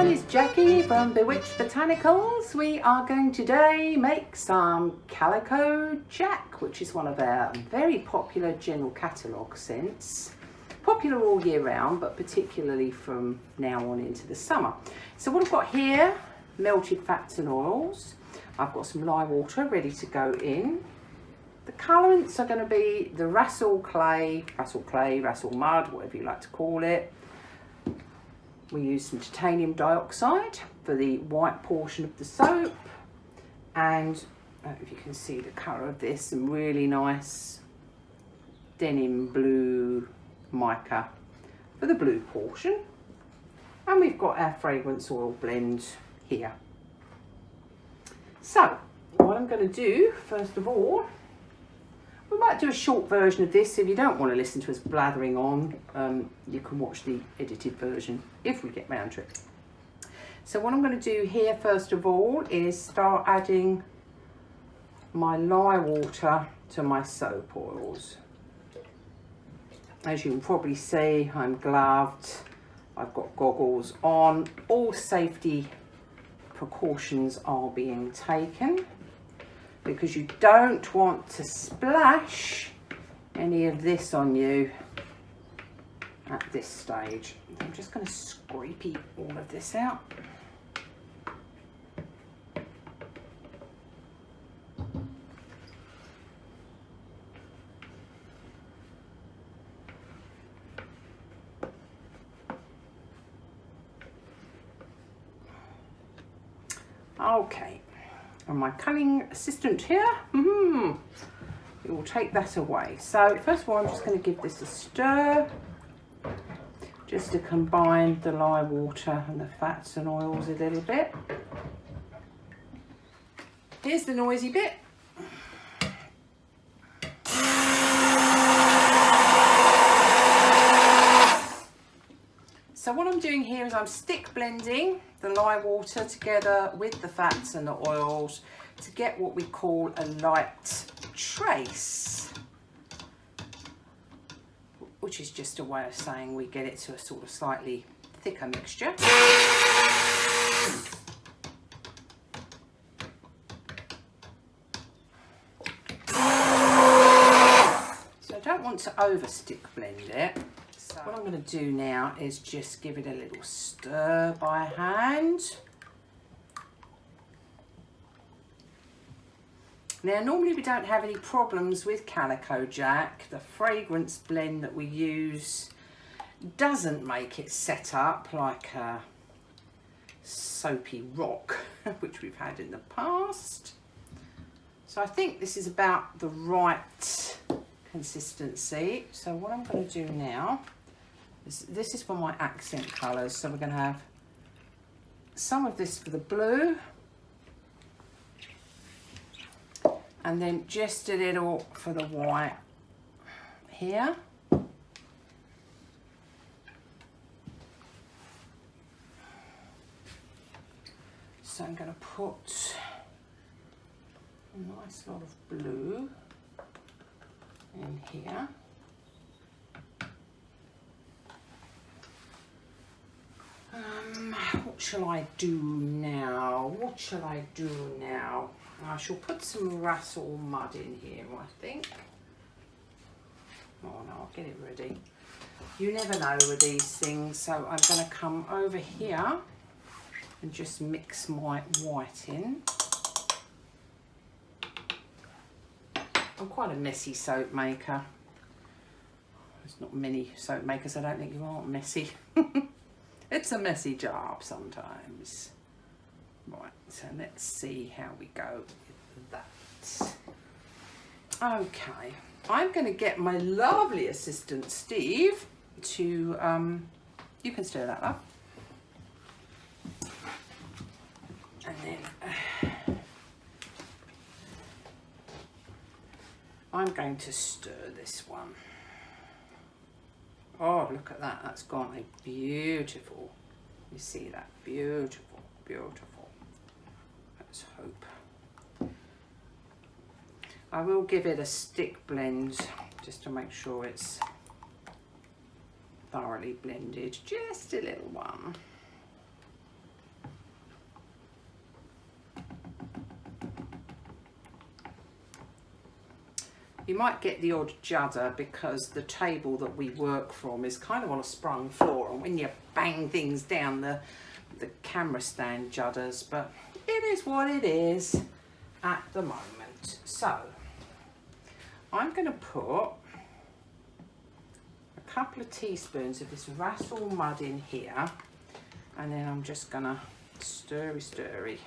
everyone, it's Jacqui from Bewitched Botanicals. We are going to today make some Calico Jack, which is one of our very popular general catalogue scents. Popular all year round, but particularly from now on into the summer. So what I've got here, melted fats and oils. I've got some lye water ready to go in. The colourants are going to be the Rassel clay, Rassel mud, whatever you like to call it. We use some titanium dioxide for the white portion of the soap, and if you can see the colour of this, some really nice denim blue mica for the blue portion, and we've got our fragrance oil blend here. So what I'm going to do first of all, we might do a short version of this. If you don't want to listen to us blathering on, you can watch the edited version if we get round to it. So what I'm going to do here first of all is start adding my lye water to my soap oils. As you can probably see, I'm gloved, I've got goggles on, all safety precautions are being taken, because you don't want to splash any of this on you at this stage. I'm just going to scrapey all of this out. Okay. And my cunning assistant here, it will take that away. So first of all, I'm just going to give this a stir, just to combine the lye water and the fats and oils a little bit. Here's the noisy bit. So what I'm doing here is I'm stick blending the lye water together with the fats and the oils to get what we call a light trace, which is just a way of saying we get it to a sort of slightly thicker mixture. So I don't want to over stick blend it. So what I'm going to do now is just give it a little stir by hand. Now normally we don't have any problems with Calico Jack. The fragrance blend that we use doesn't make it set up like a soapy rock, which we've had in the past. So I think this is about the right consistency. So what I'm going to do now, this is for my accent colours, so we're going to have some of this for the blue, and then just a little for the white here. So I'm going to put a nice lot of blue in here. What shall I do now? What shall I do now? I shall put some Rassel mud in here, I think. Oh no, I'll get it ready. You never know with these things, so I'm going to come over here and just mix my white in. I'm quite a messy soap maker. There's not many soap makers I don't think you aren't messy. It's a messy job sometimes. Right, so let's see how we go with that. Okay, I'm going to get my lovely assistant Steve to, you can stir that up. And then I'm going to stir this one. Oh, look at that, that's gone a beautiful, you see that, beautiful, beautiful. Let's hope. I will give it a stick blend just to make sure it's thoroughly blended, just a little one. You might get the odd judder because the table that we work from is kind of on a sprung floor, and when you bang things down, the camera stand judders, but it is what it is at the moment. So I'm going to put a couple of teaspoons of this Rassle mud in here, and then I'm just going to stirry.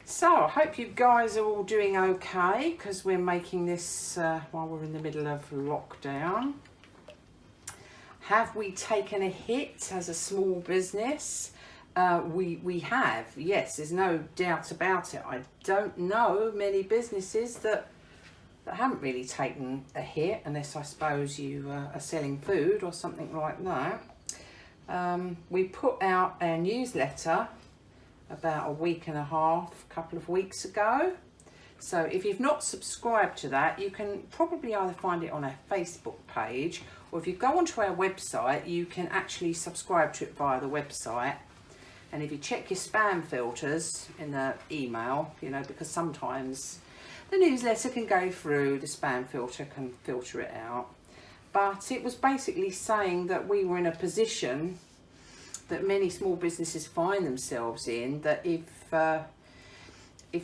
So I hope you guys are all doing okay, because we're making this while we're in the middle of lockdown. Have we taken a hit as a small business? We have, yes, there's no doubt about it. I don't know many businesses that haven't really taken a hit, unless I suppose you are selling food or something like that. We put out our newsletter about a couple of weeks ago. So if you've not subscribed to that, you can probably either find it on our Facebook page, or if you go onto our website, you can actually subscribe to it via the website. And if you check your spam filters in the email, you know, because sometimes the newsletter can go through, the spam filter can filter it out. But it was basically saying that we were in a position that many small businesses find themselves in, that if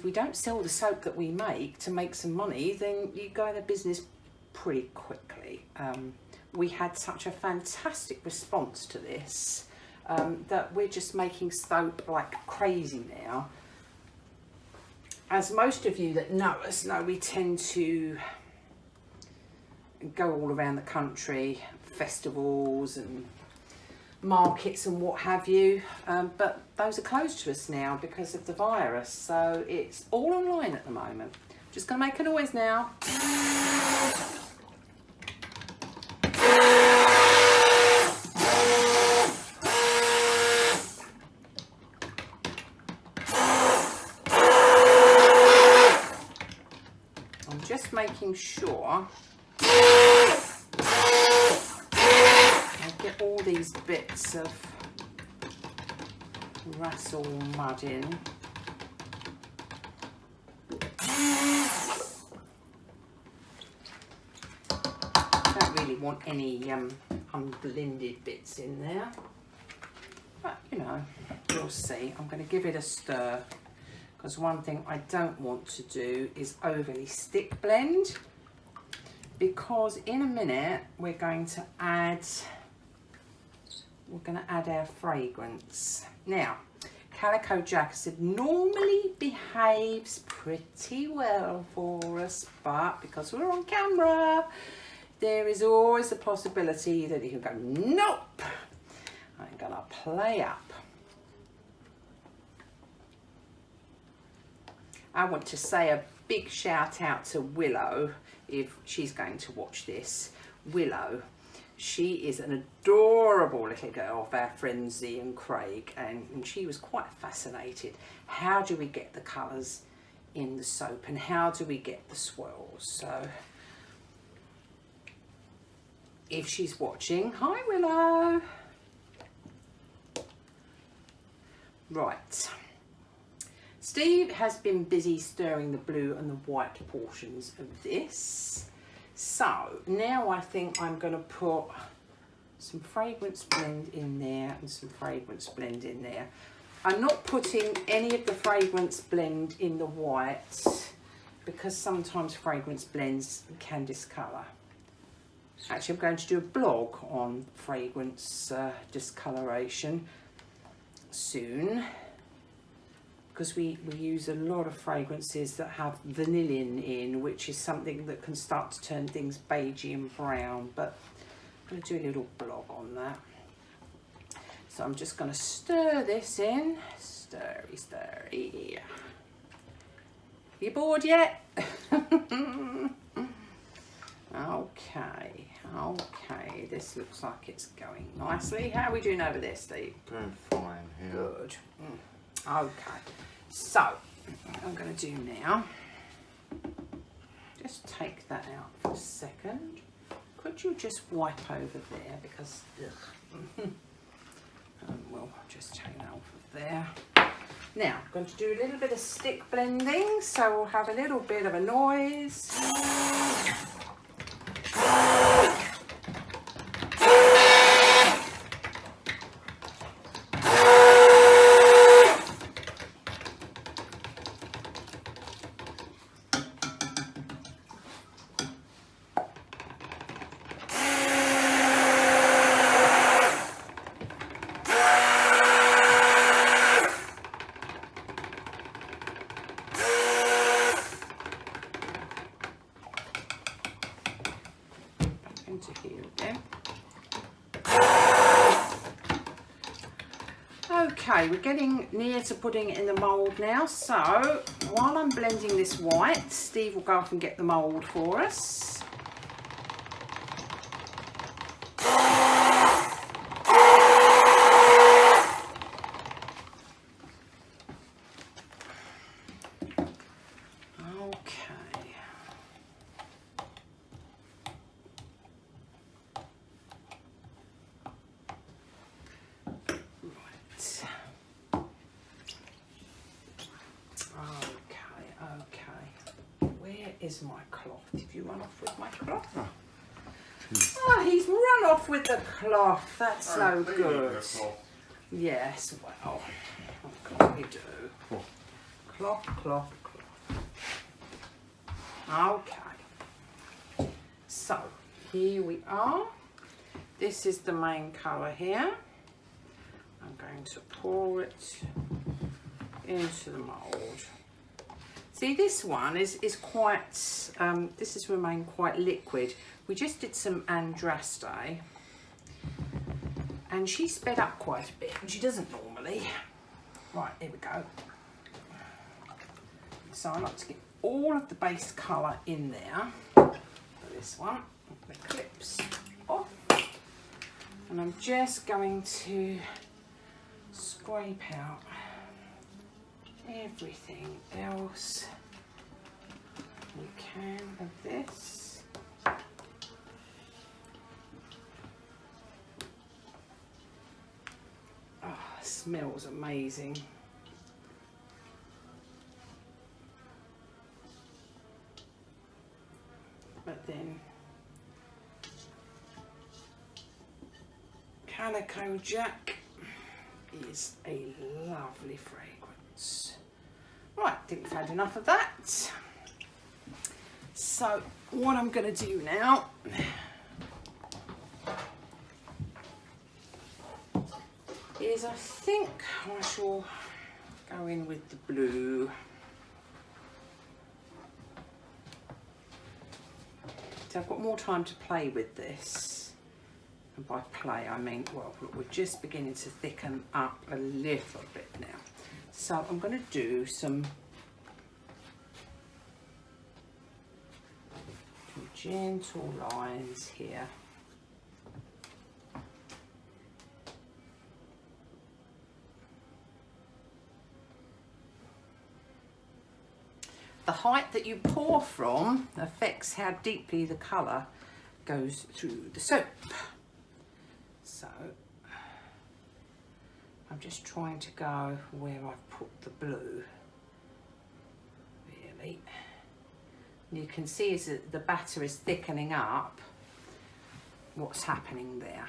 we don't sell the soap that we make to make some money, then you go out of business pretty quickly. We had such a fantastic response to this that we're just making soap like crazy now. As most of you that know us know, we tend to go all around the country, festivals and markets and what have you, but those are closed to us now because of the virus, so it's all online at the moment. Just gonna make a noise now. I'm just making sure get all these bits of Rassle mud in. Don't really want any unblended bits in there, but you know, we'll see. I'm going to give it a stir, because one thing I don't want to do is overly stick blend, because in a minute we're going to add our fragrance. Now, Calico Jack said normally behaves pretty well for us, but because we're on camera, there is always the possibility that you can go, nope, I'm gonna play up. I want to say a big shout out to Willow, if she's going to watch this. Willow, she is an adorable little girl of our friends Z and Craig, and she was quite fascinated. How do we get the colours in the soap, and how do we get the swirls? So if she's watching, hi Willow. Right, Steve has been busy stirring the blue and the white portions of this. So now I think I'm going to put some fragrance blend in there and some fragrance blend in there. I'm not putting any of the fragrance blend in the white, because sometimes fragrance blends can discolour. Actually, I'm going to do a blog on fragrance discoloration soon, because we use a lot of fragrances that have vanillin in, which is something that can start to turn things beigey and brown, but I'm going to do a little blog on that. So I'm just going to stir this in. Stirry. You bored yet? Okay, this looks like it's going nicely. How are we doing over there, Steve? Doing fine here. Good. Okay, so I'm going to do now, just take that out for a second. Could you just wipe over there, because we'll just take that off of there. Now, I'm going to do a little bit of stick blending, so we'll have a little bit of a noise. Into here again. Okay, we're getting near to putting it in the mould now, so while I'm blending this white, Steve will go off and get the mould for us. Is my cloth? Did you run off with my cloth? Oh, he's run off with the cloth. That's no good. Yes, well, what can we do? Cloth, cloth, cloth. Okay. So, here we are. This is the main colour here. I'm going to pour it into the mould. See, this one is quite, this has remained quite liquid. We just did some Andraste, and she sped up quite a bit, and she doesn't normally. Right, here we go. So I like to get all of the base colour in there for this one. The clips off, and I'm just going to scrape out everything else we can of this. Oh, it smells amazing. But then Calico Jack is a lovely fragrance. Right, I think we've had enough of that. So what I'm going to do now is I think I shall go in with the blue. So I've got more time to play with this. And by play I mean, well, look, we're just beginning to thicken up a little bit now. So I'm going to do some gentle lines here. The height that you pour from affects how deeply the colour goes through the soap. So I'm just trying to go where I've put the blue, really. And you can see as the batter is thickening up, what's happening there.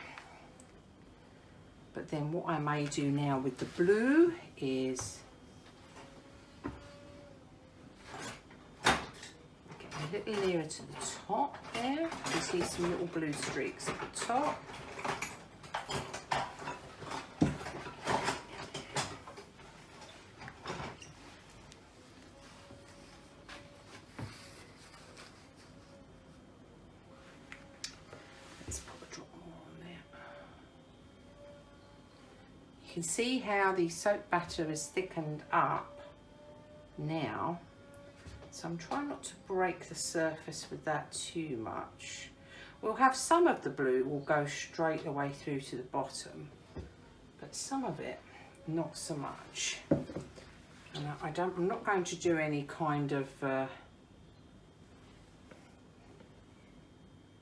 But then what I may do now with the blue is get a little nearer to the top there. You can see some little blue streaks at the top. You can see how the soap batter is thickened up now, so I'm trying not to break the surface with that too much. We'll have some of the blue will go straight away through to the bottom, but some of it not so much. And I'm not going to do any kind of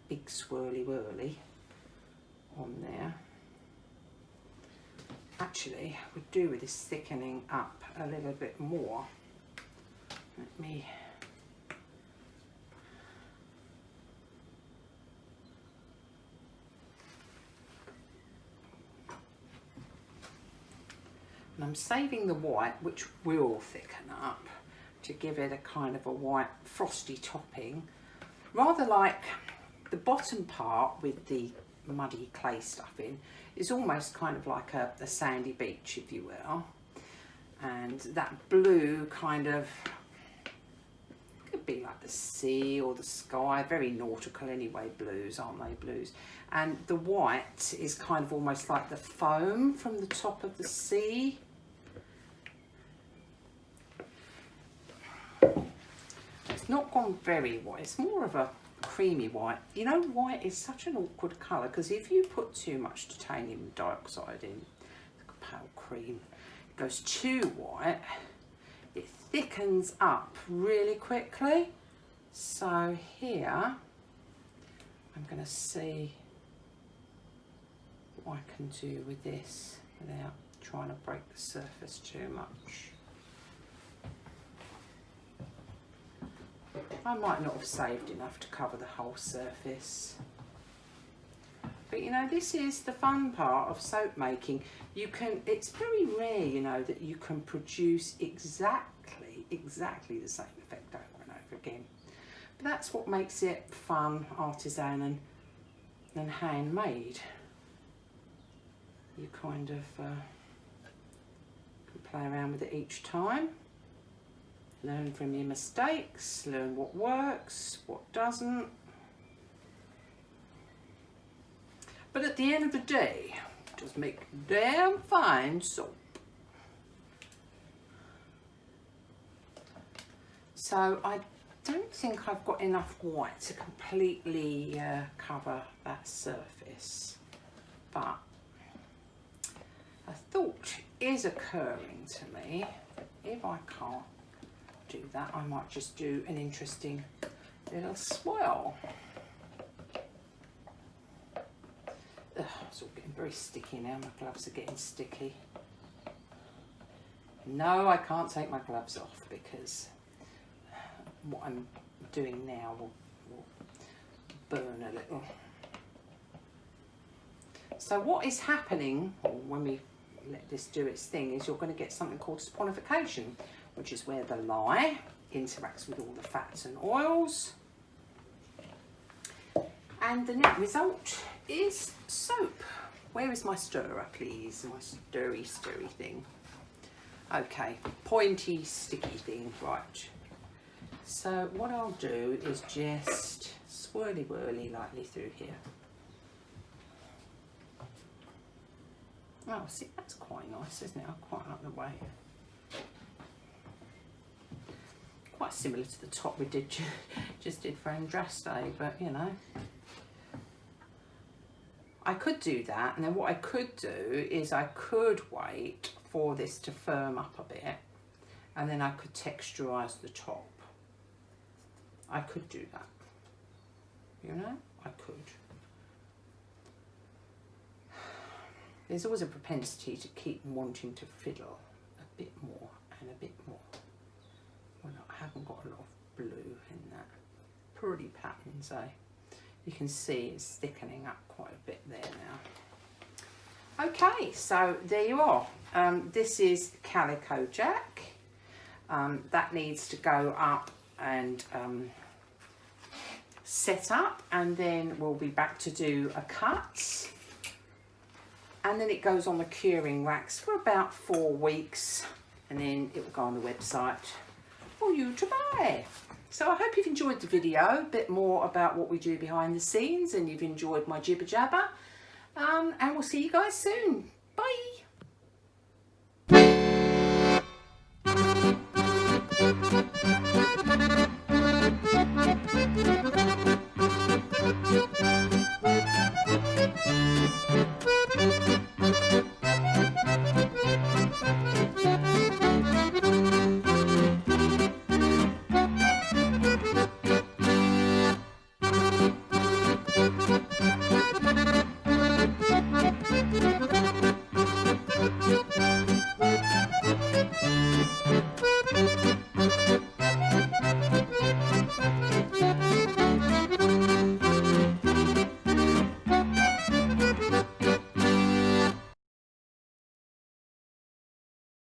big swirly whirly on there. actually would do with this thickening up a little bit more. Let me and I'm saving the white, which will thicken up, to give it a kind of a white frosty topping, rather like the bottom part with the muddy clay stuff in is almost kind of like a sandy beach, if you will, and that blue kind of could be like the sea or the sky, very nautical anyway, blues, aren't they, blues, and the white is kind of almost like the foam from the top of the sea. It's not gone very white, it's more of a creamy white. You know, white is such an awkward colour because if you put too much titanium dioxide in, the pale cream, it goes too white, it thickens up really quickly. So here, I'm going to see what I can do with this without trying to break the surface too much. I might not have saved enough to cover the whole surface. But you know, this is the fun part of soap making. You can, it's very rare, you know, that you can produce exactly the same effect over and over again. But that's what makes it fun, artisan and handmade. You kind of can play around with it each time. Learn from your mistakes, learn what works, what doesn't. But at the end of the day, just make damn fine soap. So I don't think I've got enough white to completely cover that surface, but a thought is occurring to me that if I can't do that, I might just do an interesting little swirl. Ugh, it's all getting very sticky now. My gloves are getting sticky. No, I can't take my gloves off because what I'm doing now will burn a little. So what is happening when we let this do its thing is you're going to get something called saponification, which is where the lye interacts with all the fats and oils. And the net result is soap. Where is my stirrer, please? My stirry thing. Okay, pointy, sticky thing, right. So what I'll do is just swirly whirly lightly through here. Oh, see, that's quite nice, isn't it? I quite like the way. Quite similar to the top we did just did for Andraste, but you know. I could do that, and then what I could do is I could wait for this to firm up a bit, and then I could texturise the top. I could do that, you know, I could. There's always a propensity to keep wanting to fiddle a bit more and a bit more. Well, I haven't got a lot of blue in that. Pretty patterns, eh? You can see it's thickening up quite a bit there now. Okay, so there you are. This is Calico Jack. That needs to go up and set up, and then we'll be back to do a cut. And then it goes on the curing wax for about 4 weeks, and then it will go on the website for you to buy. So I hope you've enjoyed the video, a bit more about what we do behind the scenes, and you've enjoyed my jibber jabber. And we'll see you guys soon. Bye.